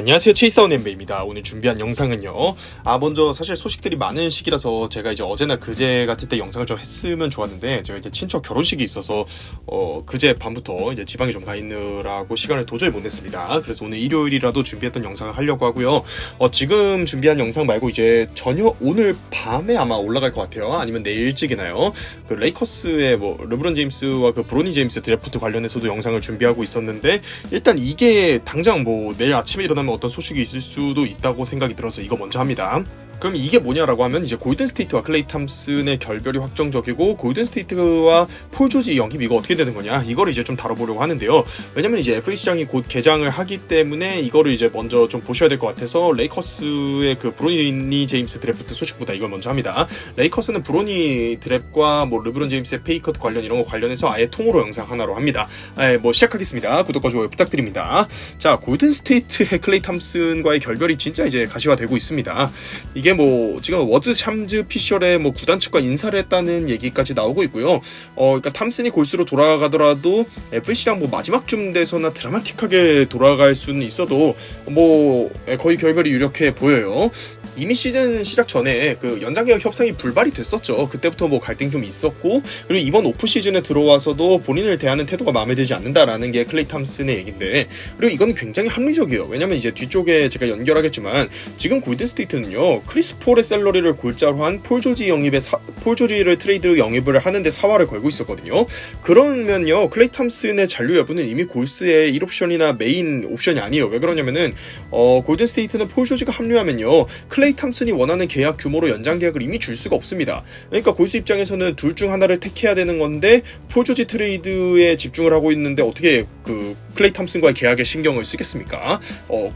안녕하세요, 체이스다운 NBA입니다. 오늘 준비한 영상은요, 먼저 사실 소식들이 많은 시기라서 제가 이제 어제나 그제 같을 때 영상을 좀 했으면 좋았는데, 제가 이제 친척 결혼식이 있어서 그제 밤부터 이제 지방에 좀 가 있느라고 시간을 도저히 못 냈습니다. 그래서 오늘 일요일이라도 준비했던 영상을 하려고 하고요. 지금 준비한 영상 말고 이제 오늘 밤에 아마 올라갈 것 같아요. 아니면 내일 일찍이나요. 그 레이커스의 르브론 제임스와 그 브로니 제임스 드래프트 관련해서도 영상을 준비하고 있었는데, 일단 이게 당장 내일 아침에 일어나면 어떤 소식이 있을 수도 있다고 생각이 들어서 이거 먼저 합니다. 그럼 이게 뭐냐라고 하면, 이제 골든스테이트와 클레이 탐슨의 결별이 확정적이고 골든스테이트와 폴 조지 영입, 이거 어떻게 되는 거냐, 이거를 이제 좀 다뤄보려고 하는데요. 왜냐면 이제 FA 시장이 곧 개장을 하기 때문에 이거를 이제 먼저 좀 보셔야 될 것 같아서, 레이커스의 그 브로니 제임스 드래프트 소식보다 이걸 먼저 합니다. 레이커스는 브로니 드랩과 르브론 제임스의 페이컷 관련 이런 거 관련해서 아예 통으로 영상 하나로 합니다. 시작하겠습니다. 구독과 좋아요 부탁드립니다. 자, 골든스테이트의 클레이 탐슨과의 결별이 진짜 이제 가시화되고 있습니다. 이게 지금 워즈 샴즈 피셜의 구단 측과 인사를 했다는 얘기까지 나오고 있고요. 그러니까 탐슨이 골스로 돌아가더라도 FAC랑 마지막쯤 돼서나 드라마틱하게 돌아갈 수는 있어도 거의 결별이 유력해 보여요. 이미 시즌 시작 전에 그 연장계약 협상이 불발이 됐었죠. 그때부터 갈등 좀 있었고, 그리고 이번 오프 시즌에 들어와서도 본인을 대하는 태도가 마음에 들지 않는다라는 게 클레이 탐슨의 얘긴데, 그리고 이건 굉장히 합리적이에요. 왜냐면 이제 뒤쪽에 제가 연결하겠지만, 지금 골든스테이트는요, 크리스 폴의 샐러리를 골자로 한 폴 조지를 트레이드 영입을 하는데 사활을 걸고 있었거든요. 그러면요, 클레이 탐슨의 잔류 여부는 이미 골스의 1옵션이나 메인 옵션이 아니에요. 왜 그러냐면은 골든스테이트는 폴 조지가 합류하면요, 클레이 탐슨이 원하는 계약 규모로 연장 계약을 이미 줄 수가 없습니다. 그러니까 골스 입장에서는 둘 중 하나를 택해야 되는 건데, 폴 조지 트레이드에 집중을 하고 있는데 어떻게 클레이 탐슨과의 계약에 신경을 쓰겠습니까?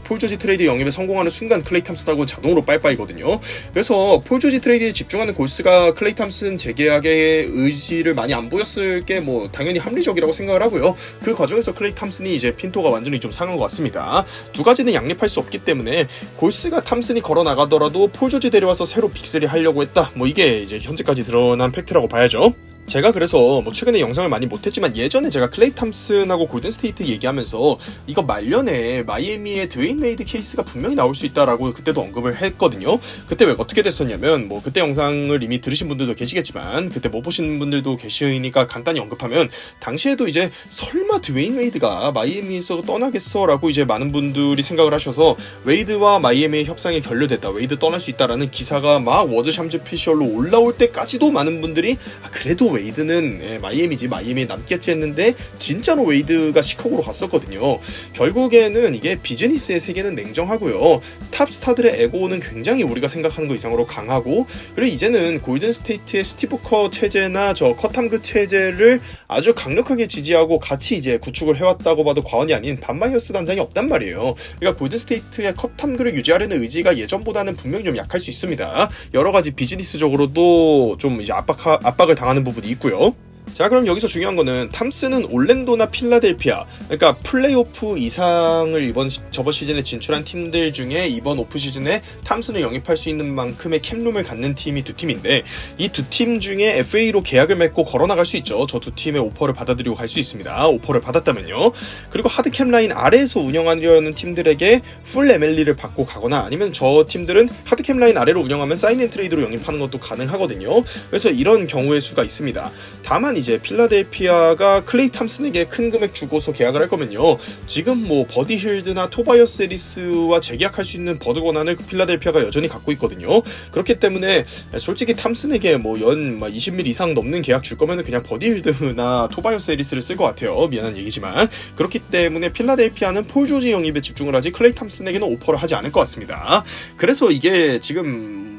폴 조지 트레이드 영입에 성공하는 순간 클레이 탐슨하고 자동으로 빠이빠이거든요. 그래서 폴 조지 트레이드에 집중하는 골스가 클레이 탐슨 재계약의 의지를 많이 안 보였을 게 당연히 합리적이라고 생각을 하고요. 그 과정에서 클레이 탐슨이 이제 핀토가 완전히 좀 상한 것 같습니다. 두 가지는 양립할 수 없기 때문에 골스가 탐슨이 걸어 나가더라도 폴 조지 데려와서 새로 빅3 하려고 했다. 이게 이제 현재까지 드러난 팩트라고 봐야죠. 제가 그래서 최근에 영상을 많이 못했지만, 예전에 제가 클레이 탐슨하고 골든스테이트 얘기하면서 이거 말년에 마이애미의 드웨인 웨이드 케이스가 분명히 나올 수 있다라고 그때도 언급을 했거든요. 그때 왜 어떻게 됐었냐면, 그때 영상을 이미 들으신 분들도 계시겠지만 그때 못 보신 분들도 계시니까 간단히 언급하면, 당시에도 이제 설마 드웨인 웨이드가 마이애미에서 떠나겠어 라고 이제 많은 분들이 생각을 하셔서, 웨이드와 마이애미의 협상이 결렬됐다, 웨이드 떠날 수 있다라는 기사가 워즈 샴즈 피셜로 올라올 때까지도 많은 분들이 그래도 웨이드는 마이애미지, 마이애미에 남겠지 했는데, 진짜로 웨이드가 시카고로 갔었거든요. 결국에는 이게 비즈니스의 세계는 냉정하고요, 탑스타들의 에고는 굉장히 우리가 생각하는 것 이상으로 강하고, 그리고 이제는 골든스테이트의 스티브 커 체제나 컷탐그 체제를 아주 강력하게 지지하고 같이 이제 구축을 해왔다고 봐도 과언이 아닌 반마이어스 단장이 없단 말이에요. 그러니까 골든스테이트의 컷탐그를 유지하려는 의지가 예전보다는 분명히 좀 약할 수 있습니다. 여러 가지 비즈니스적으로도 좀 이제 압박을 당하는 부분이 있고요. 자, 그럼 여기서 중요한 거는, 탐슨은 올랜도나 필라델피아, 그러니까 플레이오프 이상을 저번 시즌에 진출한 팀들 중에 이번 오프 시즌에 탐슨을 영입할 수 있는 만큼의 캡룸을 갖는 팀이 두 팀인데, 이 두 팀 중에 FA로 계약을 맺고 걸어나갈 수 있죠. 저 두 팀의 오퍼를 받아들이고 갈 수 있습니다. 오퍼를 받았다면요. 그리고 하드캡 라인 아래에서 운영하려는 팀들에게 풀 MLE를 받고 가거나, 아니면 저 팀들은 하드캡 라인 아래로 운영하면 사인앤트레이드로 영입하는 것도 가능하거든요. 그래서 이런 경우의 수가 있습니다. 다만 이제 필라델피아가 클레이 탐슨에게 큰 금액 주고서 계약을 할 거면요, 지금 버디 힐드나 토바이어스 해리스와 재계약할 수 있는 버드 권한을 필라델피아가 여전히 갖고 있거든요. 그렇기 때문에 솔직히 탐슨에게 연 20mil 이상 넘는 계약 줄 거면은 그냥 버디 힐드나 토바이어스 해리스를 쓸 것 같아요. 미안한 얘기지만. 그렇기 때문에 필라델피아는 폴 조지 영입에 집중을 하지 클레이 탐슨에게는 오퍼를 하지 않을 것 같습니다. 그래서 이게 지금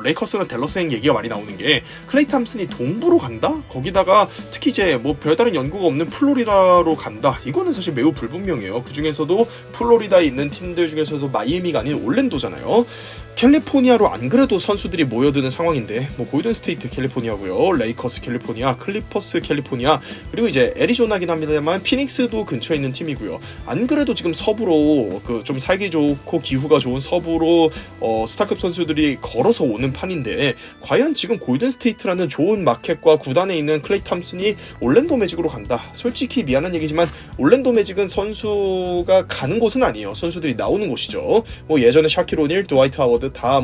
레이커스나 댈러스행 얘기가 많이 나오는 게, 클레이 탐슨이 동부로 간다? 거기다가 특히 이제 별다른 연고가 없는 플로리다로 간다? 이거는 사실 매우 불분명해요. 그 중에서도 플로리다에 있는 팀들 중에서도 마이애미가 아닌 올랜도잖아요. 캘리포니아로 안 그래도 선수들이 모여드는 상황인데 뭐 골든 스테이트 캘리포니아고요, 레이커스 캘리포니아, 클리퍼스 캘리포니아, 그리고 이제 애리조나긴 합니다만 피닉스도 근처에 있는 팀이고요. 안 그래도 지금 서부로 그 좀 살기 좋고 기후가 좋은 서부로 스타급 선수들이 걸어서 오는 판인데, 과연 지금 골든 스테이트라는 좋은 마켓과 구단에 있는 클레이 탐슨이 올랜도 매직으로 간다. 솔직히 미안한 얘기지만 올랜도 매직은 선수가 가는 곳은 아니에요. 선수들이 나오는 곳이죠. 뭐 예전에 샤킬 오닐, 드와이트 하워드 다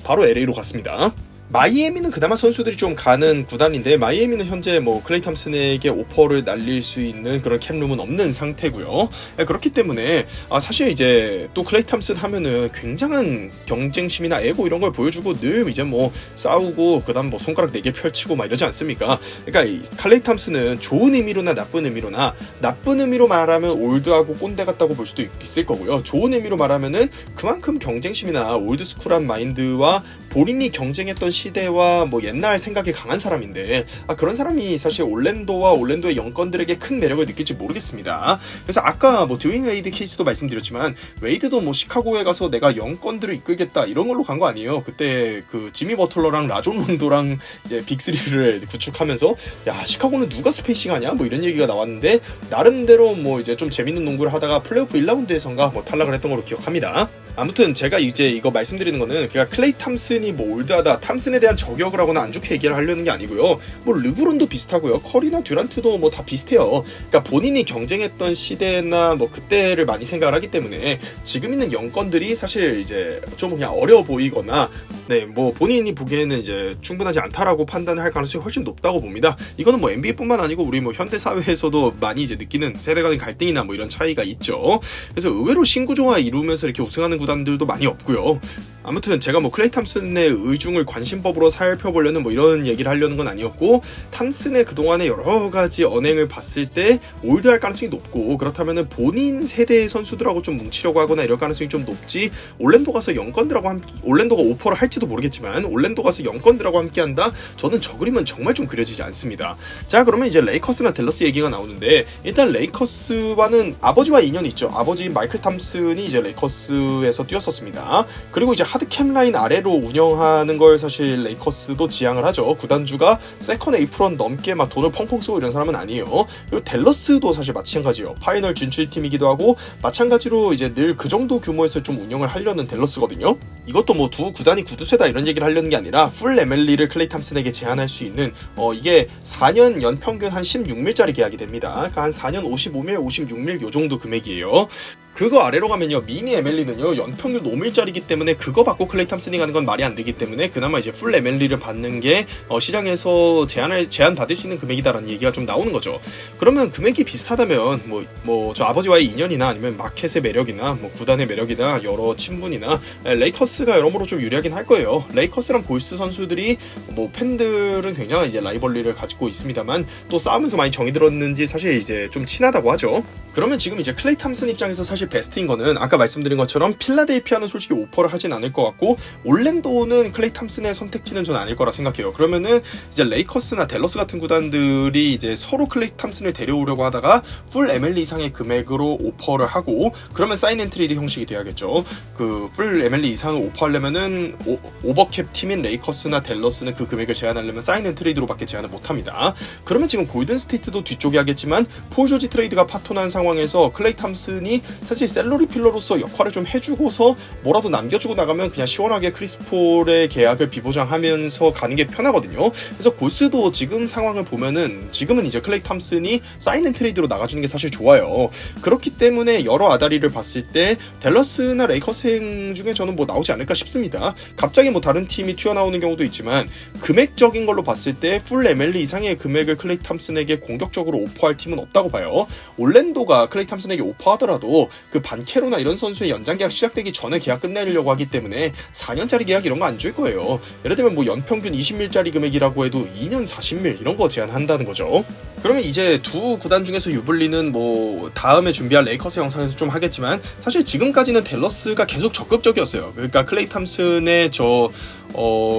바로 LA로 갔습니다. 마이애미는 그나마 선수들이 좀 가는 구단인데, 마이애미는 현재 뭐 클레이 탐슨에게 오퍼를 날릴 수 있는 그런 캡룸은 없는 상태고요. 그렇기 때문에 사실 이제 또 클레이 탐슨 하면은 굉장한 경쟁심이나 에고 이런 걸 보여주고 늘 이제 뭐 싸우고 그다음 뭐 손가락 4개 펼치고 막 이러지 않습니까? 그러니까 이 클레이 탐슨은 좋은 의미로나 나쁜 의미로나, 나쁜 의미로 말하면 올드하고 꼰대 같다고 볼 수도 있을 거고요. 좋은 의미로 말하면은 그만큼 경쟁심이나 올드스쿨한 마인드와 본인이 경쟁했던 시대와 뭐 옛날 생각이 강한 사람인데, 그런 사람이 사실 올랜도와 올랜도의 영권들에게 큰 매력을 느낄지 모르겠습니다. 그래서 아까 뭐 드웨인 웨이드 케이스도 말씀드렸지만, 웨이드도 뭐 시카고에 가서 내가 영권들을 이끌겠다 이런 걸로 간 거 아니에요. 그때 그 지미 버틀러랑 라존 론도랑 이제 빅3를 구축하면서 야, 시카고는 누가 스페이싱 하냐 뭐 이런 얘기가 나왔는데, 나름대로 뭐 이제 좀 재밌는 농구를 하다가 플레이오프 1라운드에선가 뭐 탈락을 했던 걸로 기억합니다. 아무튼 제가 이제 이거 말씀드리는 거는 그냥 클레이 탐슨이 뭐 올드하다, 탐슨에 대한 저격을 하거나 안 좋게 얘기를 하려는 게 아니고요. 뭐 르브론도 비슷하고요, 커리나 듀란트도 뭐 다 비슷해요. 그러니까 본인이 경쟁했던 시대나 뭐 그때를 많이 생각을 하기 때문에 지금 있는 영권들이 사실 이제 좀 그냥 어려 보이거나, 네, 뭐 본인이 보기에는 이제 충분하지 않다라고 판단할 가능성이 훨씬 높다고 봅니다. 이거는 뭐 NBA뿐만 아니고 우리 뭐 현대 사회에서도 많이 이제 느끼는 세대 간의 갈등이나 뭐 이런 차이가 있죠. 그래서 의외로 신구조화 이루면서 이렇게 우승하는 구단들도 많이 없고요. 아무튼 제가 뭐 클레이 탐슨의 의중을 관심법으로 살펴보려는 뭐 이런 얘기를 하려는 건 아니었고, 탐슨의 그동안의 여러 가지 언행을 봤을 때 올드할 가능성이 높고, 그렇다면은 본인 세대의 선수들하고 좀 뭉치려고 하거나 이럴 가능성이 좀 높지, 올랜도 가서 영권들하고 함께, 올랜도가 오퍼를 할지도 모르겠지만 올랜도 가서 영권들하고 함께 한다? 저는 저 그림은 정말 좀 그려지지 않습니다. 자, 그러면 이제 레이커스나 댈러스 얘기가 나오는데, 일단 레이커스와는 아버지와 인연이 있죠. 아버지인 마이클 탐슨이 이제 레이커스에서 뛰었었습니다. 그리고 이제 하드캡 라인 아래로 운영하는 걸 사실 레이커스도 지향을 하죠. 구단주가 세컨 에이프런 넘게 막 돈을 펑펑 쓰고 이런 사람은 아니에요. 그리고 댈러스도 사실 마찬가지예요. 파이널 진출팀이기도 하고, 마찬가지로 이제 늘 그 정도 규모에서 좀 운영을 하려는 댈러스거든요. 이것도 뭐 두 구단이 구두쇠다 이런 얘기를 하려는 게 아니라, 풀 MLE를 클레이 탐슨에게 제안할 수 있는 이게 4년 연평균 한 16밀짜리 계약이 됩니다. 그러니까 한 4년 55밀, 56밀 요 정도 금액이에요. 그거 아래로 가면요, 미니 MLE는요 연평균 5밀짜리이기 때문에 그거 받고 클레이 탐슨이 가는 건 말이 안 되기 때문에, 그나마 이제 풀 MLE를 받는 게 시장에서 제한 받을 수 있는 금액이다라는 얘기가 좀 나오는 거죠. 그러면 금액이 비슷하다면 뭐 저 아버지와의 인연이나 아니면 마켓의 매력이나 뭐 구단의 매력이나 여러 친분이나 레이커스가 여러모로 좀 유리하긴 할 거예요. 레이커스랑 골스 선수들이 뭐 팬들은 굉장한 이제 라이벌리를 가지고 있습니다만, 또 싸우면서 많이 정이 들었는지 사실 이제 좀 친하다고 하죠. 그러면 지금 이제 클레이 탐슨 입장에서 사실 베스트인 거는, 아까 말씀드린 것처럼 필라델피아는 솔직히 오퍼를 하진 않을 것 같고, 올랜도는 클레이 탐슨의 선택지는 전 아닐 거라 생각해요. 그러면은 이제 레이커스나 댈러스 같은 구단들이 이제 서로 클레이 탐슨을 데려오려고 하다가 풀 MLE 이상의 금액으로 오퍼를 하고, 그러면 사인 앤 트레이드 형식이 돼야겠죠. 그 풀 MLE 이상을 오퍼하려면은 오버캡 팀인 레이커스나 댈러스는 그 금액을 제한하려면 사인 앤 트레이드로밖에 제한을 못합니다. 그러면 지금 골든 스테이트도 뒤쪽에 하겠지만, 폴 조지 트레이드가 파토난 상황에서 클레이 탐슨이 사실 셀러리 필러로서 역할을 좀 해주고서 뭐라도 남겨주고 나가면 그냥 시원하게 크리스 폴의 계약을 비보장하면서 가는 게 편하거든요. 그래서 골스도 지금 상황을 보면은 지금은 이제 클레이 탐슨이 사인 앤 트레이드로 나가주는 게 사실 좋아요. 그렇기 때문에 여러 아다리를 봤을 때 댈러스나 레이커스 중에 저는 뭐 나오지 않을까 싶습니다. 갑자기 뭐 다른 팀이 튀어나오는 경우도 있지만, 금액적인 걸로 봤을 때 풀 MLE 이상의 금액을 클레이 탐슨에게 공격적으로 오퍼할 팀은 없다고 봐요. 올랜도가 클레이 탐슨에게 오퍼하더라도 그 반케로나 이런 선수의 연장 계약 시작되기 전에 계약 끝내려고 하기 때문에 4년짜리 계약 이런 거 안 줄 거예요. 예를 들면 뭐 연평균 20밀짜리 금액이라고 해도 2년 40밀 이런 거 제한한다는 거죠. 그러면 이제 두 구단 중에서 유불리는 뭐 다음에 준비할 레이커스 영상에서 좀 하겠지만, 사실 지금까지는 댈러스가 계속 적극적이었어요. 그러니까 클레이 탐슨의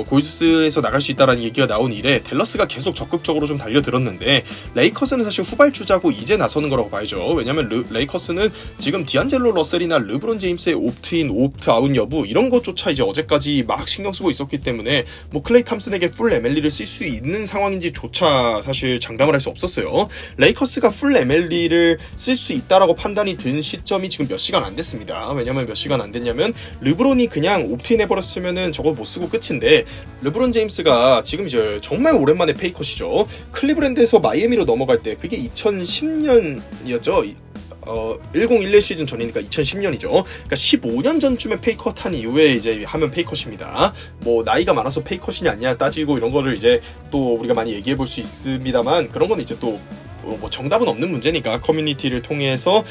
골스에서 나갈 수 있다라는 얘기가 나온 이래 댈러스가 계속 적극적으로 좀 달려들었는데, 레이커스는 사실 후발주자고 이제 나서는 거라고 봐야죠. 왜냐면 레이커스는 지금 디안젤로 러셀이나 르브론 제임스의 옵트인, 옵트아웃 여부 이런 것조차 이제 어제까지 막 신경 쓰고 있었기 때문에 뭐 클레이 탐슨에게 풀 MLE를 쓸 수 있는 상황인지조차 사실 장담을 할 수 없었어요. 레이커스가 풀 MLE를 쓸 수 있다라고 판단이 든 시점이 지금 몇 시간 안 됐습니다. 왜냐면 몇 시간 안 됐냐면 르브론이 그냥 옵트인 해버렸으면은 저거 못 쓰고 끝인데, 르브론 제임스가 지금 이제 정말 오랜만에 페이컷이죠. 클리브랜드에서 마이애미로 넘어갈 때 그게 2010년이었죠. 1011 시즌 전이니까 2010년이죠. 그러니까 15년 전쯤에 페이컷 한 이후에 이제 하면 페이컷입니다. 뭐 나이가 많아서 페이컷이냐 아니냐 따지고 이런 거를 이제 또 우리가 많이 얘기해 볼 수 있습니다만, 그런 건 이제 또 뭐 정답은 없는 문제니까 커뮤니티를 통해서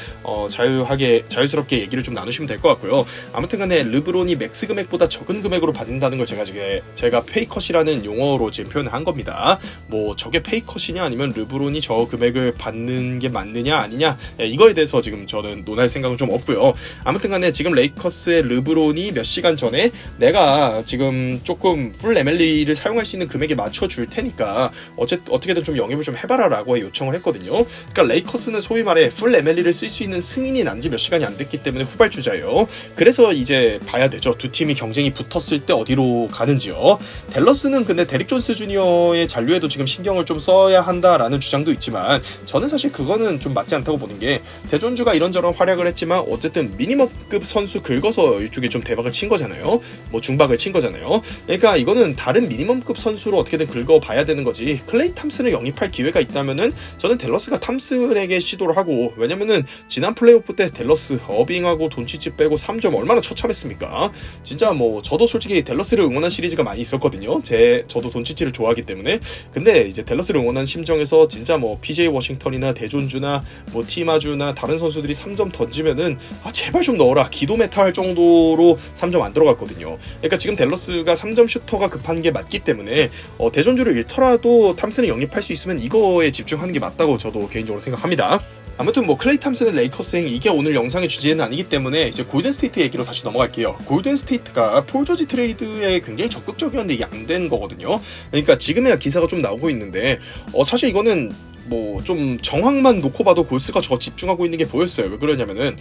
자유스럽게 얘기를 좀 나누시면 될 것 같고요. 아무튼간에 르브론이 맥스 금액보다 적은 금액으로 받는다는 걸 제가 페이컷이라는 용어로 지금 표현을 한 겁니다. 뭐 저게 페이컷이냐 아니면 르브론이 저 금액을 받는 게 맞느냐 아니냐, 이거에 대해서 지금 저는 논할 생각은 좀 없고요. 아무튼간에 지금 레이커스의 르브론이 몇 시간 전에 내가 지금 조금 풀 MLE를 사용할 수 있는 금액에 맞춰줄 테니까 어떻게든 좀 영입을 좀 해봐라 라고 요청을 했거든요. 그러니까 레이커스는 소위 말해 풀 MLE를 쓸 수 있는 승인이 난 지 몇 시간이 안 됐기 때문에 후발주자예요. 그래서 이제 봐야 되죠. 두 팀이 경쟁이 붙었을 때 어디로 가는지요. 댈러스는 근데 데릭 존스 주니어의 잔류에도 지금 신경을 좀 써야 한다라는 주장도 있지만, 저는 사실 그거는 좀 맞지 않다고 보는 게, 대존주가 이런저런 활약을 했지만 어쨌든 미니멈급 선수 긁어서 이쪽에 좀 대박을 친 거잖아요. 뭐 중박을 친 거잖아요. 그러니까 이거는 다른 미니멈급 선수로 어떻게든 긁어봐야 되는 거지. 클레이 탐슨을 영입할 기회가 있다면은 저는 댈러스가 탐슨에게 시도를 하고, 왜냐면은 지난 플레이오프 때 댈러스 어빙하고 돈치치 빼고 3점 얼마나 처참했습니까? 진짜 뭐 저도 솔직히 댈러스를 응원한 시리즈가 많이 있었거든요. 저도 돈치치를 좋아하기 때문에. 근데 이제 댈러스를 응원한 심정에서 진짜 뭐 PJ 워싱턴이나 대존주나 뭐 티마주나 다른 선수들이 3점 던지면은 제발 좀 넣어라 기도 메타 할 정도로 3점 안 들어갔거든요. 그러니까 지금 댈러스가 3점 슈터가 급한 게 맞기 때문에 대존주를 잃더라도 탐슨을 영입할 수 있으면 이거에 집중하는 게 맞다고 저도 개인적으로 생각합니다. 아무튼 뭐 클레이 탐슨의 레이커스행, 이게 오늘 영상의 주제는 아니기 때문에 이제 골든스테이트 얘기로 다시 넘어갈게요. 골든스테이트가 폴 조지 트레이드에 굉장히 적극적이었는데 이게 안 된 거거든요. 그러니까 지금에야 기사가 좀 나오고 있는데 사실 이거는 뭐 좀 정황만 놓고 봐도 골스가 저 집중하고 있는 게 보였어요. 왜 그러냐면은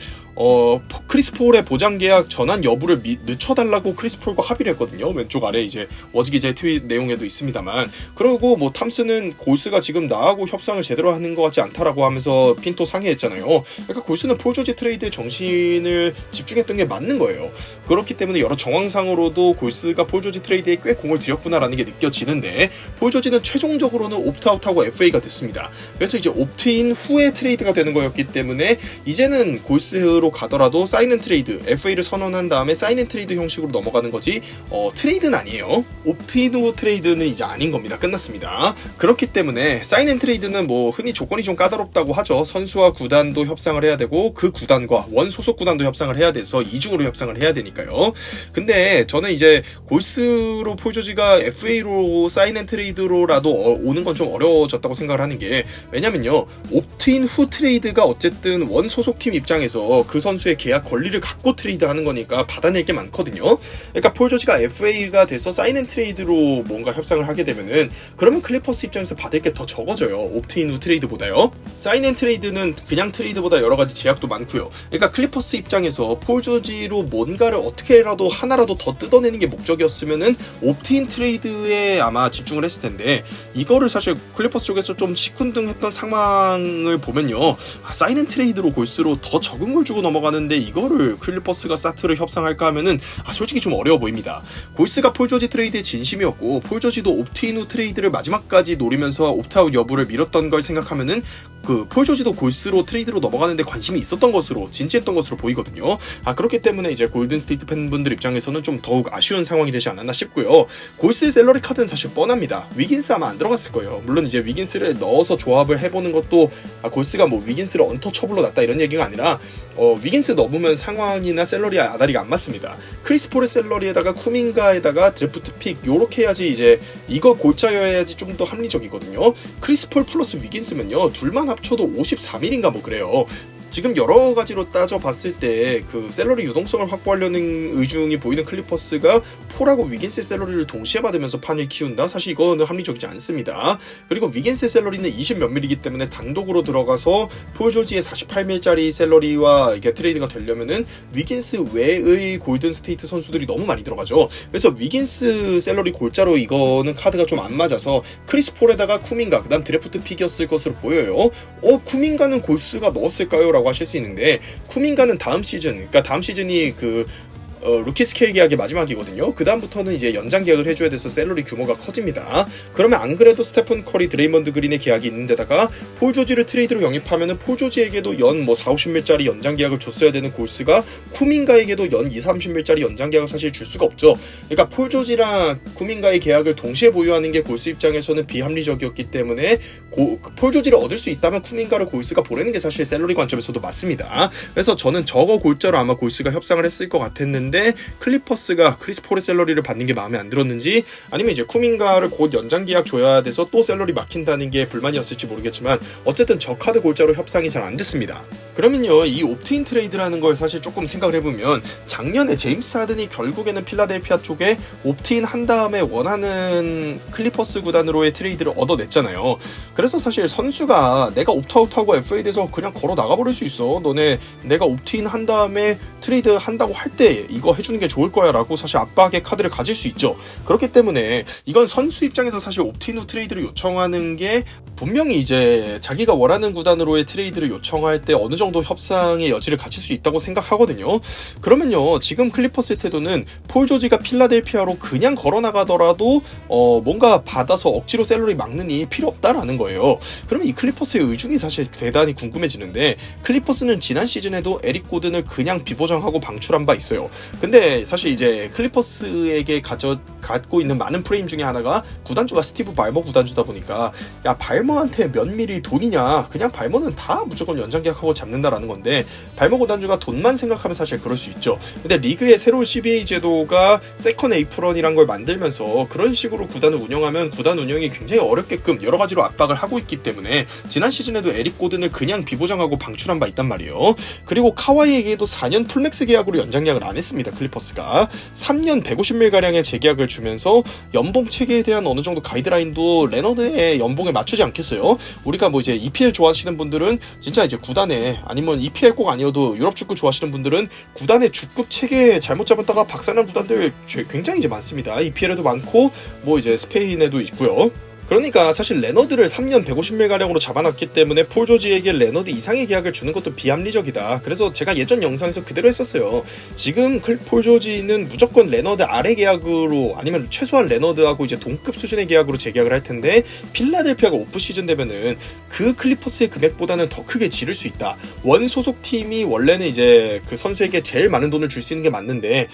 크리스 폴의 보장 계약 전환 여부를 늦춰달라고 크리스 폴과 합의를 했거든요. 왼쪽 아래 이제 워즈 기자의 트윗 내용에도 있습니다만, 그리고 뭐 탐슨은 골스가 지금 나하고 협상을 제대로 하는 것 같지 않다라고 하면서 핀토 상의했잖아요. 그러니까 골스는 폴 조지 트레이드의 정신을 집중했던 게 맞는 거예요. 그렇기 때문에 여러 정황상으로도 골스가 폴 조지 트레이드에 꽤 공을 들였구나라는 게 느껴지는데, 폴 조지는 최종적으로는 옵트아웃하고 FA가 됐습니다. 그래서 이제 옵트인 후에 트레이드가 되는 거였기 때문에 이제는 골스로 가더라도 사인앤 트레이드, FA를 선언한 다음에 사인앤 트레이드 형식으로 넘어가는 거지 트레이드는 아니에요. 옵트인 후 트레이드는 이제 아닌 겁니다. 끝났습니다. 그렇기 때문에 사인앤 트레이드는 뭐 흔히 조건이 좀 까다롭다고 하죠. 선수와 구단도 협상을 해야 되고 그 구단과 원 소속 구단도 협상을 해야 돼서 이중으로 협상을 해야 되니까요. 근데 저는 이제 골스로 폴 조지가 FA로 사인앤 트레이드로라도 오는 건 좀 어려워졌다고 생각을 하는 게, 왜냐면요, 옵트인 후 트레이드가 어쨌든 원 소속팀 입장에서 그 선수의 계약 권리를 갖고 트레이드하는 거니까 받아낼 게 많거든요. 그러니까 폴 조지가 FA가 돼서 사인 앤 트레이드로 뭔가 협상을 하게 되면은, 그러면 클리퍼스 입장에서 받을 게 더 적어져요. 옵트인 후 트레이드보다요. 사인 앤 트레이드는 그냥 트레이드보다 여러 가지 제약도 많고요. 그러니까 클리퍼스 입장에서 폴 조지로 뭔가를 어떻게라도 하나라도 더 뜯어내는 게 목적이었으면은 옵트인 트레이드에 아마 집중을 했을 텐데, 이거를 사실 클리퍼스 쪽에서 좀 시큰둥했던 상황을 보면요, 사인 앤 트레이드로 골스로 더 적은 걸 주고 넘어가는데 이거를 클리퍼스가 사트를 협상할까 하면은 솔직히 좀 어려워 보입니다. 골스가 폴 조지 트레이드의 진심이었고 폴 조지도 옵트인 후 트레이드를 마지막까지 노리면서 옵트아웃 여부를 미뤘던 걸 생각하면은 폴 조지도 골스로 트레이드로 넘어가는데 관심이 있었던 것으로, 진지했던 것으로 보이거든요. 그렇기 때문에 이제 골든스테이트 팬분들 입장에서는 좀 더욱 아쉬운 상황이 되지 않았나 싶고요. 골스의 샐러리 카드는 사실 뻔합니다. 위긴스 아마 안 들어갔을 거예요. 물론 이제 위긴스를 넣어서 조합을 해보는 것도, 골스가 뭐 위긴스를 언터처블로 놨다 이런 얘기가 아니라 위긴스 넣으면 상황이나 샐러리 아다리가 안 맞습니다. 크리스 폴의 샐러리에다가 쿠민가에다가 드래프트 픽 요렇게 해야지, 이제 이거 골자여야지 좀 더 합리적이거든요. 크리스 폴 플러스 위긴스면요, 둘만 합쳐도 53일인가 뭐 그래요. 지금 여러 가지로 따져봤을 때 그 샐러리 유동성을 확보하려는 의중이 보이는 클리퍼스가 폴하고 위긴스의 샐러리를 동시에 받으면서 판을 키운다? 사실 이거는 합리적이지 않습니다. 그리고 위긴스의 샐러리는 20몇 밀이기 때문에 단독으로 들어가서 폴 조지의 48밀짜리 샐러리와 이게 트레이드가 되려면은 위긴스 외의 골든 스테이트 선수들이 너무 많이 들어가죠. 그래서 위긴스 샐러리 골자로 이거는 카드가 좀 안 맞아서 크리스 폴에다가 쿠민가, 그 다음 드래프트 픽이었을 것으로 보여요. 쿠민가는 골스가 넣었을까요? 라고 하실 수 있는데, 쿠민가는 다음 시즌, 그러니까 다음 시즌이 루키 스케일 계약이 마지막이거든요. 그 다음부터는 이제 연장 계약을 해줘야 돼서 샐러리 규모가 커집니다. 그러면 안 그래도 스테픈 커리, 드레이먼드 그린의 계약이 있는데다가 폴 조지를 트레이드로 영입하면은 폴 조지에게도 연 40-50밀짜리 연장 계약을 줬어야 되는 골스가 쿠민가에게도 연 20-30밀짜리 연장 계약을 사실 줄 수가 없죠. 그러니까 폴 조지랑 쿠민가의 계약을 동시에 보유하는 게 골스 입장에서는 비합리적이었기 때문에 폴 조지를 얻을 수 있다면 쿠민가를 골스가 보내는 게 사실 샐러리 관점에서도 맞습니다. 그래서 저는 저거 골자로 아마 골스가 협상을 했을 것 같았는데, 클리퍼스가 크리스 폴의 샐러리를 받는 게 마음에 안 들었는지, 아니면 이제 쿠민가를 곧 연장 계약 줘야 돼서 또 샐러리 막힌다는 게 불만이었을지 모르겠지만 어쨌든 저 카드 골자로 협상이 잘 안 됐습니다. 그러면요, 이 옵트인 트레이드라는 걸 사실 조금 생각을 해보면 작년에 제임스 하든이 결국에는 필라델피아 쪽에 옵트인 한 다음에 원하는 클리퍼스 구단으로의 트레이드를 얻어냈잖아요. 그래서 사실 선수가 내가 옵트아웃하고 FA 돼서 그냥 걸어 나가버릴 수 있어, 너네 내가 옵트인 한 다음에 트레이드 한다고 할 때 이거 해주는 게 좋을 거야 라고 사실 압박의 카드를 가질 수 있죠. 그렇기 때문에 이건 선수 입장에서 사실 옵트인 후 트레이드를 요청하는 게 분명히 이제 자기가 원하는 구단으로의 트레이드를 요청할 때 어느 정도 협상의 여지를 갖출 수 있다고 생각하거든요. 그러면요, 지금 클리퍼스의 태도는 폴 조지가 필라델피아로 그냥 걸어나가더라도 뭔가 받아서 억지로 샐러리 막느니 필요 없다라는 거예요. 그러면 이 클리퍼스의 의중이 사실 대단히 궁금해지는데, 클리퍼스는 지난 시즌에도 에릭 고든을 그냥 비보장하고 방출한 바 있어요. 근데 사실 이제 클리퍼스에게 갖고 있는 많은 프레임 중에 하나가 구단주가 스티브 발머 구단주다 보니까, 야, 발머한테 몇 밀이 돈이냐, 그냥 발머는 다 무조건 연장 계약하고 잡는다라는 건데, 발머 구단주가 돈만 생각하면 사실 그럴 수 있죠. 근데 리그의 새로운 CBA 제도가 세컨 에이프런이란 걸 만들면서 그런 식으로 구단을 운영하면 구단 운영이 굉장히 어렵게끔 여러 가지로 압박을 하고 있기 때문에 지난 시즌에도 에릭 고든을 그냥 비보장하고 방출한 바 있단 말이에요. 그리고 카와이에게도 4년 풀맥스 계약으로 연장 계약을 안 했습니다. 클리퍼스가 3년 150밀 가량의 재계약을 주면서 연봉 체계에 대한 어느 정도 가이드라인도 레너드의 연봉에 맞추지 않겠어요. 우리가 뭐 이제 EPL 좋아하시는 분들은 진짜 이제 구단에, 아니면 EPL 꼭 아니어도 유럽 축구 좋아하시는 분들은 구단의 주급 체계 잘못 잡았다가 박살난 구단들 굉장히 이제 많습니다. EPL에도 많고 뭐 이제 스페인에도 있고요. 그러니까 사실 레너드를 3년 150밀 가량으로 잡아놨기 때문에 폴 조지에게 레너드 이상의 계약을 주는 것도 비합리적이다. 그래서 제가 예전 영상에서 그대로 했었어요. 지금 폴 조지는 무조건 레너드 아래 계약으로, 아니면 최소한 레너드하고 이제 동급 수준의 계약으로 재계약을 할 텐데, 필라델피아가 오프 시즌 되면은 그 클리퍼스의 금액보다는 더 크게 지를 수 있다. 원 소속 팀이 원래는 이제 그 선수에게 제일 많은 돈을 줄 수 있는 게 맞는데,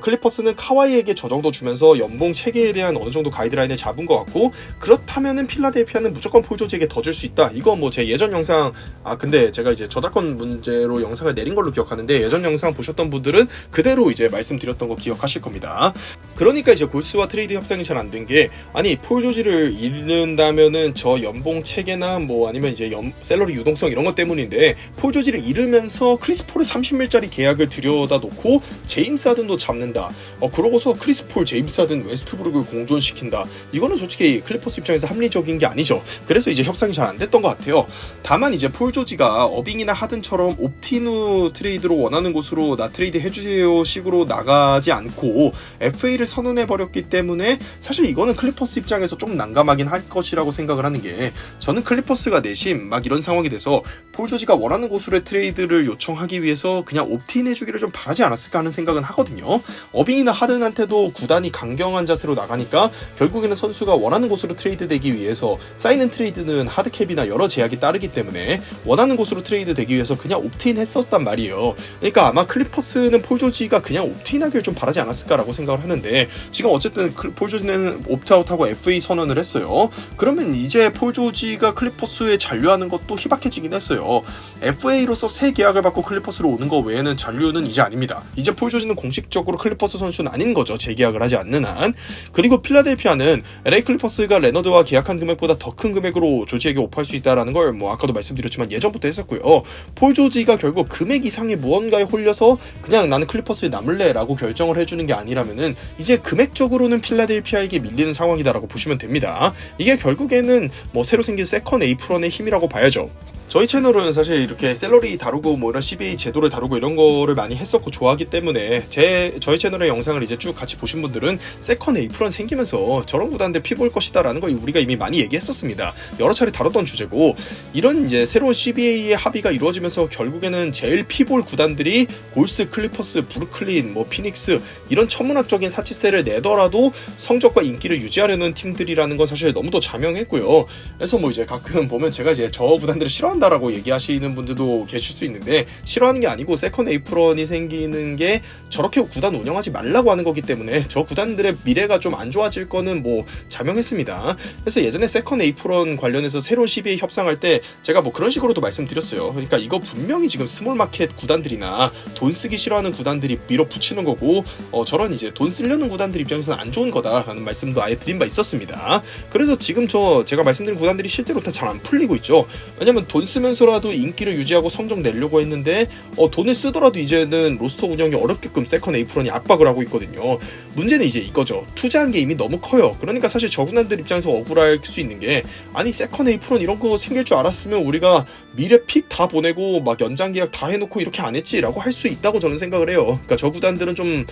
클리퍼스는 카와이에게 저 정도 주면서 연봉 체계에 대한 어느 정도 가이드라인을 잡은 것 같고, 그렇다면은 필라델피아는 무조건 폴 조지에게 더 줄 수 있다. 이거 뭐 제 예전 영상, 근데 제가 이제 저작권 문제로 영상을 내린 걸로 기억하는데, 예전 영상 보셨던 분들은 그대로 이제 말씀드렸던 거 기억하실 겁니다. 그러니까 이제 골스와 트레이드 협상이 잘 안 된 게, 아니 폴 조지를 잃는다면은 저 연봉 체계나 뭐 아니면 이제 샐러리 유동성 이런 것 때문인데, 폴 조지를 잃으면서 크리스 폴의 30밀짜리 계약을 들여다 놓고 제임스 하든도 잡는다. 그러고서 크리스 폴, 제임스 하든, 웨스트브룩을 공존시킨다. 이거는 솔직히 클리퍼스 입장에서 합리적인 게 아니죠. 그래서 이제 협상이 잘 안 됐던 것 같아요. 다만 이제 폴 조지가 어빙이나 하든처럼 옵틴 후 트레이드로 원하는 곳으로 나 트레이드 해주세요 식으로 나가지 않고 FA를 선언해버렸기 때문에 사실 이거는 클리퍼스 입장에서 좀 난감하긴 할 것이라고 생각을 하는 게, 저는 클리퍼스가 내심 막 이런 상황이 돼서 폴 조지가 원하는 곳으로의 트레이드를 요청하기 위해서 그냥 옵틴 해주기를 좀 바라지 않았을까 하는 생각은 하거든요. 어빙이나 하든한테도 구단이 강경한 자세로 나가니까 결국에는 선수가 원하는 곳으로 트레이드 되기 위해서, 사인앤 트레이드는 하드캡이나 여러 제약이 따르기 때문에 원하는 곳으로 트레이드 되기 위해서 그냥 옵트인 했었단 말이에요. 그러니까 아마 클리퍼스는 폴 조지가 그냥 옵트인 하길 좀 바라지 않았을까라고 생각을 하는데, 있는데 지금 어쨌든 폴 조지는 옵트아웃하고 FA 선언을 했어요. 그러면 이제 폴 조지가 클리퍼스에 잔류하는 것도 희박해지긴 했어요. FA로서 새 계약을 받고 클리퍼스로 오는 거 외에는 잔류는 이제 아닙니다. 이제 폴 조지는 공식적으로 클리퍼스 선수는 아닌 거죠. 재계약을 하지 않는 한. 그리고 필라델피아는 LA 클리퍼스가 레너드와 계약한 금액보다 더 큰 금액으로 조지에게 오프할 수 있다라는 걸 뭐 아까도 말씀드렸지만 예전부터 했었고요. 폴 조지가 결국 금액 이상의 무언가에 홀려서 그냥 나는 클리퍼스에 남을래 라고 결정을 해주는 게 아니라면은 이제 금액적으로는 필라델피아에게 밀리는 상황이다라고 보시면 됩니다. 이게 결국에는 뭐 새로 생긴 세컨 에이프런의 힘이라고 봐야죠. 저희 채널은 사실 이렇게 샐러리 다루고 뭐 이런 CBA 제도를 다루고 이런 거를 많이 했었고 좋아하기 때문에 저희 채널의 영상을 이제 쭉 같이 보신 분들은 세컨 에이프런 생기면서 저런 구단들 피볼 것이다 라는 거 우리가 이미 많이 얘기했었습니다. 여러 차례 다뤘던 주제고, 이런 이제 새로운 CBA의 합의가 이루어지면서 결국에는 제일 피볼 구단들이 골스, 클리퍼스, 브루클린, 뭐 피닉스 이런 천문학적인 사치세를 내더라도 성적과 인기를 유지하려는 팀들이라는 건 사실 너무도 자명했고요. 그래서 뭐 이제 가끔 보면 제가 이제 저 구단들을 싫어한다라고 얘기하시는 분들도 계실 수 있는데, 싫어하는 게 아니고 세컨 에이프런이 생기는 게 저렇게 구단 운영하지 말라고 하는 거기 때문에 저 구단들의 미래가 좀 안 좋아질 거는 뭐 자명했습니다. 그래서 예전에 세컨 에이프런 관련해서 새로운 CBA 협상할 때 제가 뭐 그런 식으로도 말씀드렸어요. 그러니까 이거 분명히 지금 스몰 마켓 구단들이나 돈 쓰기 싫어하는 구단들이 밀어붙이는 거고, 저런 이제 돈 쓰려는 구단들 입장에서는 안 좋은 거다라는 말씀도 아예 드린 바 있었습니다. 그래서 지금 제가 말씀드린 구단들이 실제로 다 잘 안 풀리고 있죠. 왜냐면 돈 쓰면서라도 인기를 유지하고 성적 내려고 했는데 돈을 쓰더라도 이제는 로스터 운영이 어렵게끔 세컨 에이프런이 압박을 하고 있거든요. 문제는 이제 이거죠. 투자한 게 이미 너무 커요. 그러니까 사실 저 구단들 입장에서 억울할 수 있는 게, 아니 세컨 에이프런 이런 거 생길 줄 알았으면 우리가 미래 픽 다 보내고 막 연장 계약 다 해놓고 이렇게 안 했지라고 할 수 있다고 저는 생각을 해요. 그러니까 저 구단들은 좀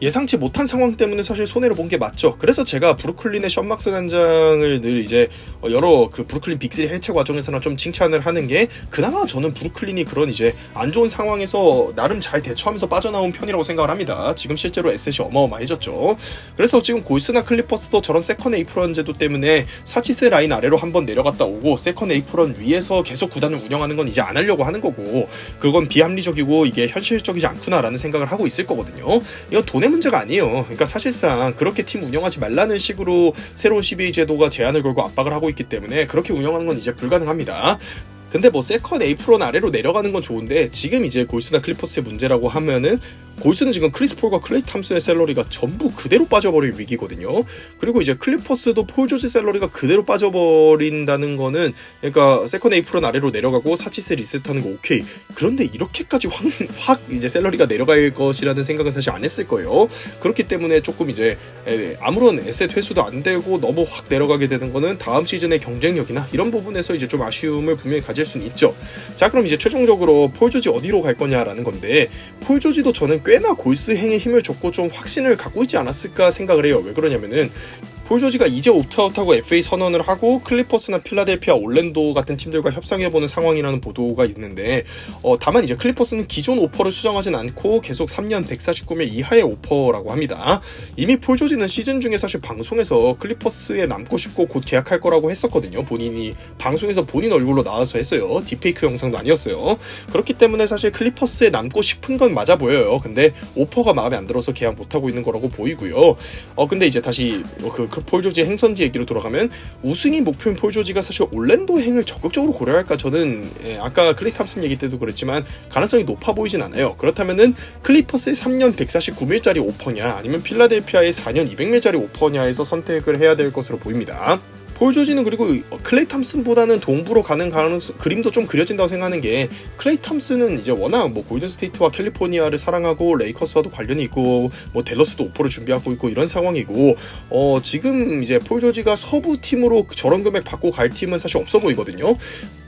예상치 못한 상황 때문에 사실 손해를 본 게 맞죠. 그래서 제가 브루클린의 션 막스 단장을 늘 이제 여러 그 브루클린 빅3 해체 과정에서나 좀 칭찬을 하는 게, 그나마 저는 브루클린이 그런 이제 안 좋은 상황에서 나름 잘 대처하면서 빠져나온 편이라고 생각을 합니다. 지금 실제로 에셋이 어마어마해졌죠. 그래서 지금 골스나 클리퍼스도 저런 세컨 에이프런 제도 때문에 사치세 라인 아래로 한번 내려갔다 오고 세컨 에이프런 위에서 계속 구단을 운영하는 건 이제 안 하려고 하는 거고, 그건 비합리적이고 이게 현실적이지 않구나라는 생각을 하고 있을 거거든요. 이거 돈의 문제가 아니에요. 그러니까 사실상 그렇게 팀 운영하지 말라는 식으로 새로운 CBA 제도가 제한을 걸고 압박을 하고 있기 때문에 그렇게 운영하는 건 이제 불가능합니다. 근데 뭐 세컨 에이프런 아래로 내려가는 건 좋은데, 지금 이제 골스나 클리퍼스의 문제라고 하면은 골스는 지금 크리스 폴과 클레이 탐슨의 샐러리가 전부 그대로 빠져버릴 위기거든요. 그리고 이제 클리퍼스도 폴 조지 샐러리가 그대로 빠져버린다는 거는, 그러니까 세컨 에이프런 아래로 내려가고 사치세 리셋하는 거 오케이. 그런데 이렇게까지 확 이제 샐러리가 내려갈 것이라는 생각은 사실 안 했을 거예요. 그렇기 때문에 조금 이제 아무런 에셋 회수도 안 되고 너무 확 내려가게 되는 거는 다음 시즌의 경쟁력이나 이런 부분에서 이제 좀 아쉬움을 분명히 가질 수는 있죠. 자, 그럼 이제 최종적으로 폴 조지 어디로 갈 거냐라는 건데, 폴 조지도 저는 꽤나 골스행에 힘을 줬고 좀 확신을 갖고 있지 않았을까 생각을 해요. 왜 그러냐면은 폴 조지가 이제 옵트아웃하고 FA 선언을 하고 클리퍼스나 필라델피아, 올랜도 같은 팀들과 협상해보는 상황이라는 보도가 있는데, 다만 이제 클리퍼스는 기존 오퍼를 수정하진 않고 계속 3년 149명 이하의 오퍼라고 합니다. 이미 폴 조지는 시즌 중에 사실 방송에서 클리퍼스에 남고 싶고 곧 계약할 거라고 했었거든요. 본인이 방송에서 본인 얼굴로 나와서 했어요. 딥페이크 영상도 아니었어요. 그렇기 때문에 사실 클리퍼스에 남고 싶은 건 맞아 보여요. 근데 오퍼가 마음에 안 들어서 계약 못하고 있는 거라고 보이고요. 근데 이제 다시 폴 조지 행선지 얘기로 돌아가면, 우승이 목표인 폴 조지가 사실 올랜도 행을 적극적으로 고려할까, 저는 아까 클레이 탐슨 얘기 때도 그랬지만 가능성이 높아 보이진 않아요. 그렇다면은 클리퍼스의 3년 149밀짜리 오퍼냐, 아니면 필라델피아의 4년 200밀짜리 오퍼냐에서 선택을 해야 될 것으로 보입니다. 폴 조지는 그리고 클레이 탐슨보다는 동부로 가는 그림도 좀 그려진다고 생각하는 게, 클레이 탐슨은 이제 워낙 뭐 골든 스테이트와 캘리포니아를 사랑하고 레이커스와도 관련이 있고 뭐 댈러스도 오퍼를 준비하고 있고 이런 상황이고, 지금 이제 폴 조지가 서부 팀으로 저런 금액 받고 갈 팀은 사실 없어 보이거든요.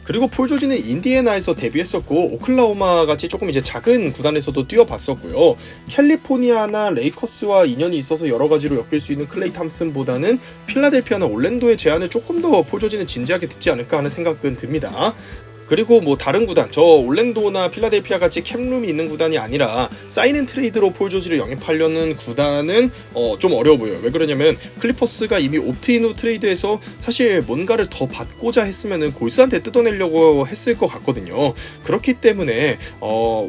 그리고 폴 조지는 인디애나에서 데뷔했었고 오클라호마 같이 조금 이제 작은 구단에서도 뛰어봤었고요. 캘리포니아나 레이커스와 인연이 있어서 여러 가지로 엮일 수 있는 클레이 탐슨보다는 필라델피아나 올랜도의 제안을 조금 더 폴 조지는 진지하게 듣지 않을까 하는 생각은 듭니다. 그리고 뭐 다른 구단, 저 올랜도나 필라델피아 같이 캡룸이 있는 구단이 아니라 사인앤트레이드로 폴 조지를 영입하려는 구단은 좀 어려워 보여요. 왜 그러냐면 클리퍼스가 이미 옵트인 후 트레이드에서 사실 뭔가를 더 받고자 했으면은 골스한테 뜯어내려고 했을 것 같거든요. 그렇기 때문에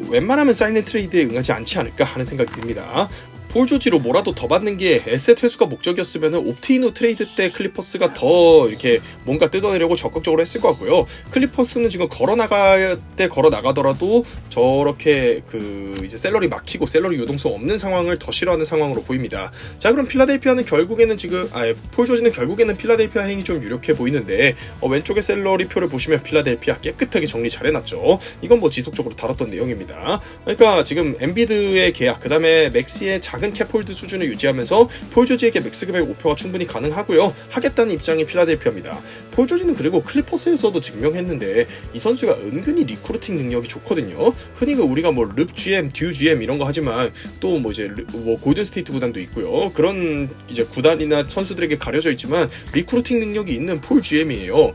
웬만하면 사인앤트레이드에 응하지 않지 않을까 하는 생각이 듭니다. 폴 조지로 뭐라도 더 받는 게 에셋 회수가 목적이었으면 옵트인 후 트레이드 때 클리퍼스가 더 이렇게 뭔가 뜯어내려고 적극적으로 했을 것 같고요. 클리퍼스는 지금 걸어 나가더라도 저렇게 이제 셀러리 막히고 셀러리 유동성 없는 상황을 더 싫어하는 상황으로 보입니다. 자, 그럼 필라델피아는 결국에는 폴 조지는 결국에는 필라델피아 행이 좀 유력해 보이는데 왼쪽에 셀러리 표를 보시면 필라델피아 깨끗하게 정리 잘 해놨죠. 이건 뭐 지속적으로 다뤘던 내용입니다. 그러니까 지금 엠비드의 계약, 그 다음에 맥시의 작은 캡홀드 수준을 유지하면서 폴 조지에게 맥스 금액 오표가 충분히 가능하고요. 하겠다는 입장이 필라델피아입니다. 폴 조지는 그리고 클리퍼스에서도 증명했는데 이 선수가 은근히 리크루팅 능력이 좋거든요. 흔히 우리가 뭐 릅 GM, 듀 GM 이런 거 하지만 또 뭐 이제 골든 스테이트 구단도 있고요. 그런 이제 구단이나 선수들에게 가려져 있지만 리크루팅 능력이 있는 폴 GM이에요.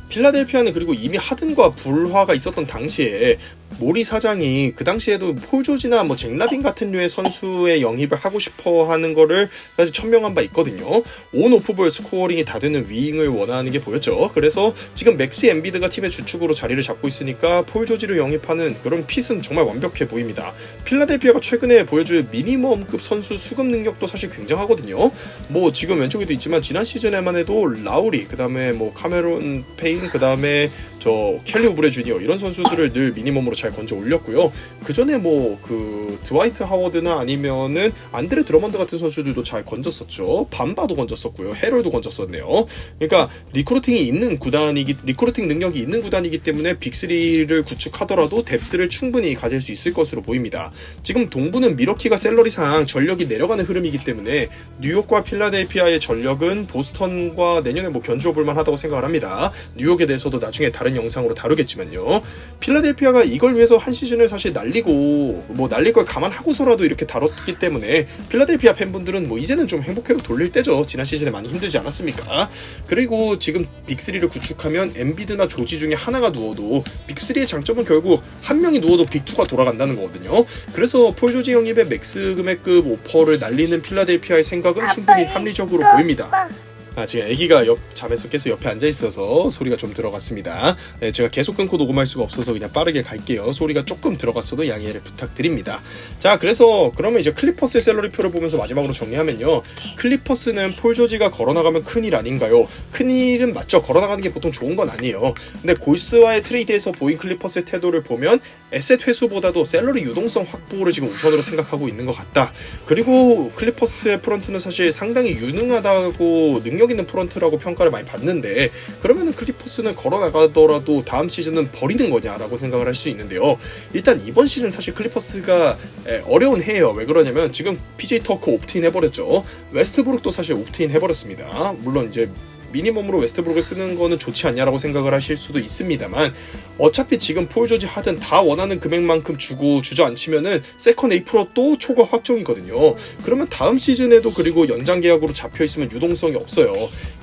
필라델피아는 그리고 이미 하든과 불화가 있었던 당시에 모리 사장이 그 당시에도 폴 조지나 뭐 잭 라빈 같은 류의 선수의 영입을 하고 싶어 하는 거를 사실 천명한 바 있거든요. 온 오프볼 스코어링이 다 되는 윙을 원하는 게 보였죠. 그래서 지금 맥시 엠비드가 팀의 주축으로 자리를 잡고 있으니까 폴 조지를 영입하는 그런 핏은 정말 완벽해 보입니다. 필라델피아가 최근에 보여줄 미니멈급 선수 수급 능력도 사실 굉장하거든요. 뭐 지금 왼쪽에도 있지만 지난 시즌에만 해도 라우리, 그 다음에 뭐 카메론 페인, 그 다음에 저 켈리 우브레 주니어 이런 선수들을 늘 미니멈으로 잘 건져 올렸고요. 그 전에 뭐 드와이트 하워드나 아니면은 안드레 드러먼드 같은 선수들도 잘 건졌었죠. 밤바도 건졌었고요. 헤럴도 건졌었네요. 그러니까 리크루팅 능력이 있는 구단이기 때문에 빅3를 구축하더라도 뎁스를 충분히 가질 수 있을 것으로 보입니다. 지금 동부는 미러키가 셀러리상 전력이 내려가는 흐름이기 때문에 뉴욕과 필라델피아의 전력은 보스턴과 내년에 뭐 견주어 볼만 하다고 생각을 합니다. 뉴욕에 대해서도 나중에 다른 영상으로 다루겠지만요. 필라델피아가 이걸 위해서 한 시즌을 사실 날릴 걸 감안하고서라도 이렇게 다뤘기 때문에 필라델피아 팬분들은 뭐 이제는 좀 행복회로 돌릴 때죠. 지난 시즌에 많이 힘들지 않았습니까? 그리고 지금 빅3를 구축하면 엠비드나 조지 중에 하나가 누워도 빅3의 장점은 결국 한 명이 누워도 빅2가 돌아간다는 거거든요. 그래서 폴 조지 영입의 맥스 금액급 오퍼를 날리는 필라델피아의 생각은 충분히 합리적으로 보입니다. 지금 아기가 잠에서 깨서 옆에 앉아있어서 소리가 좀 들어갔습니다. 네, 제가 계속 끊고 녹음할 수가 없어서 그냥 빠르게 갈게요. 소리가 조금 들어갔어도 양해를 부탁드립니다. 자, 그러면 이제 클리퍼스의 셀러리표를 보면서 마지막으로 정리하면요. 클리퍼스는 폴 조지가 걸어나가면 큰일 아닌가요? 큰일은 맞죠. 걸어나가는 게 보통 좋은 건 아니에요. 근데 골스와의 트레이드에서 보인 클리퍼스의 태도를 보면 에셋 회수보다도 셀러리 유동성 확보를 지금 우선으로 생각하고 있는 것 같다. 그리고 클리퍼스의 프런트는 사실 상당히 유능하다고 능력 있는 프런트라고 평가를 많이 받는데, 그러면은 클리퍼스는 걸어나가더라도 다음 시즌은 버리는 거냐라고 생각을 할 수 있는데요. 일단 이번 시즌 사실 클리퍼스가 어려운 해예요. 왜 그러냐면 지금 PJ 터커 옵트인 해버렸죠. 웨스트브룩도 사실 옵트인 해버렸습니다. 물론 이제 미니멈으로 웨스트브룩을 쓰는 거는 좋지 않냐라고 생각을 하실 수도 있습니다만, 어차피 지금 폴 조지 하든 다 원하는 금액만큼 주고 주저앉히면은 세컨 에이프로 또 초과 확정이거든요. 그러면 다음 시즌에도 그리고 연장 계약으로 잡혀 있으면 유동성이 없어요.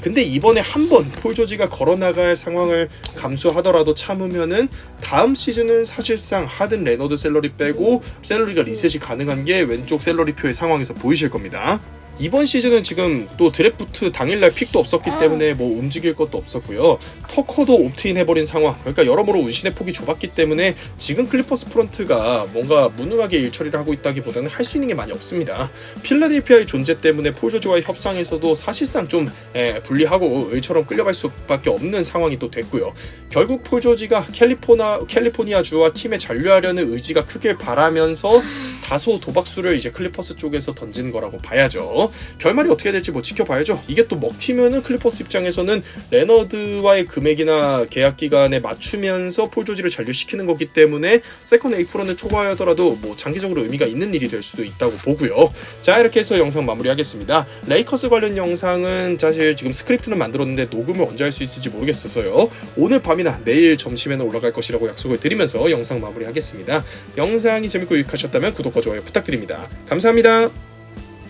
근데 이번에 한번 폴 조지가 걸어나갈 상황을 감수하더라도 참으면은 다음 시즌은 사실상 하든 레너드 셀러리 빼고 셀러리가 리셋이 가능한 게 왼쪽 셀러리표의 상황에서 보이실 겁니다. 이번 시즌은 지금 또 드래프트 당일날 픽도 없었기 때문에 뭐 움직일 것도 없었고요. 터커도 옵트인 해버린 상황, 그러니까 여러모로 운신의 폭이 좁았기 때문에 지금 클리퍼스 프런트가 뭔가 무능하게 일처리를 하고 있다기보다는 할 수 있는 게 많이 없습니다. 필라델피아의 존재 때문에 폴 조지와의 협상에서도 사실상 좀 불리하고 을처럼 끌려갈 수밖에 없는 상황이 또 됐고요. 결국 폴 조지가 캘리포니아주와 팀에 잔류하려는 의지가 크길 바라면서 다소 도박수를 이제 클리퍼스 쪽에서 던진 거라고 봐야죠. 결말이 어떻게 될지 뭐 지켜봐야죠. 이게 또 먹히면은 클리퍼스 입장에서는 레너드와의 금액이나 계약 기간에 맞추면서 폴 조지를 잔류시키는 거기 때문에 세컨 에이프런을 초과하더라도 뭐 장기적으로 의미가 있는 일이 될 수도 있다고 보고요. 자, 이렇게 해서 영상 마무리하겠습니다. 레이커스 관련 영상은 사실 지금 스크립트는 만들었는데 녹음을 언제 할 수 있을지 모르겠어서요. 오늘 밤이나 내일 점심에는 올라갈 것이라고 약속을 드리면서 영상 마무리하겠습니다. 영상이 재밌고 유익하셨다면 구독과 좋아요 부탁드립니다. 감사합니다.